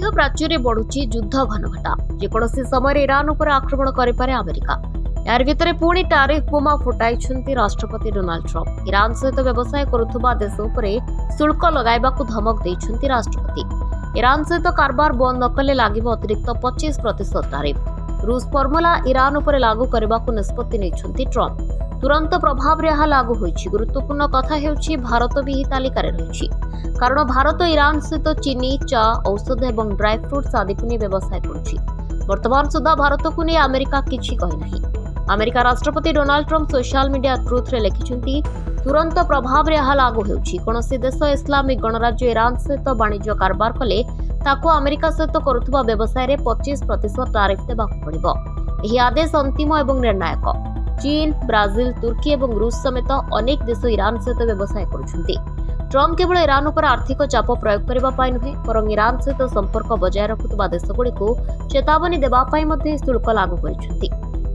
मध्यप्राच्य में बढ़ुची युद्ध घनघटा जेकोसी समय ईरान उपर आक्रमण करे अमेरिका। यार भितर पुणी टारिफ बोमा फुटाई राष्ट्रपति डोनाल्ड ट्रम्प। ईरान सहित व्यवसाय करुवा देश उपरे शुल्क लगाइबाकू धमक देइछन्ति राष्ट्रपति। ईरान सहित कारबार बंद न कले लागिब अतिरिक्त 25% टारिफ। रूस फर्मुला ईरान उपर लागू करबाकू निष्पत्ति नेइछन्ति ट्रम्प। तुरंत प्रभाव में लागू होइछि। गुरुत्वपूर्ण कथा हेउछि भारत भी तालिकार रही, कारण भारत ईरान सहित चीनी, चा, औषध और ड्राई फ्रुट्स आदि को नहीं व्यवसाय करुछि। वर्तमान सुधा भारत को नहीं अमेरिका किछि कहि नाही। अमेरिका राष्ट्रपति Donald Trump social media truth रे लिखिछन्ति, तुरंत प्रभाव में लागू हेउछि। कोनोसी देश इस्लामिक गणराज्य ईरान सहित वाणिज्य कारबार कले ताको अमेरिका सहित करुवा व्यवसाय रे 25% टारिफ देबाकू पड़िबो। एही आदेश अंतिम और निर्णायक। चीन, ब्राजिल, तुर्की और रूस समेत अनेक देश ईरान सहित व्यवसाय करुछन्ति। ट्रम्प केवल ईरान उपर आर्थिक चाप प्रयोग करने नुहे, बरं ईरान सहित संपर्क बजाय रखुवा देशगुड़िक चेतावनी देवाई शुल्क लागू करिछन्ति।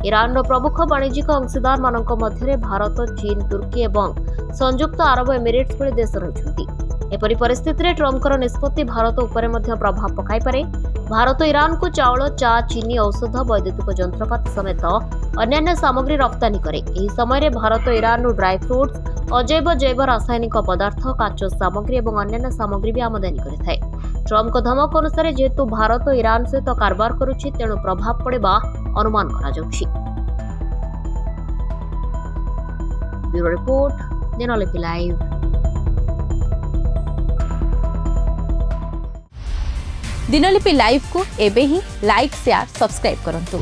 ईरान प्रमुख वाणिज्यिक अंशीदार मानक मध्य भारत, चीन, तुर्की और संयुक्त अरब एमिरेट्स भली देश रहिछन्ति। एपरि परिस्थिति में ट्रम्पकर निष्पत्ति भारत उपर प्रभाव पकाई पारे। भारत ईरान को चाउल, चा, चीनी, औषध, वैद्युतिक जंत्रपाति समेत अन्य सामग्री रप्तानी करे। एही समय भारत ईरान ड्राई फ्रुट्स, अजैव जैव रासायनिक पदार्थ, काच सामग्री और अन्य सामग्री भी आमदानी करे। ट्रम्प धमक अनुसार जेहेतु भारत ईरान सहित कारबार करुछि, तेणु प्रभाव पड़ेबा अनुमान करा जाउछि। Bureau report, Dinalipi live. Dinalipi live को एबे ही लाइक, शेयर, सब्सक्राइब करंतु।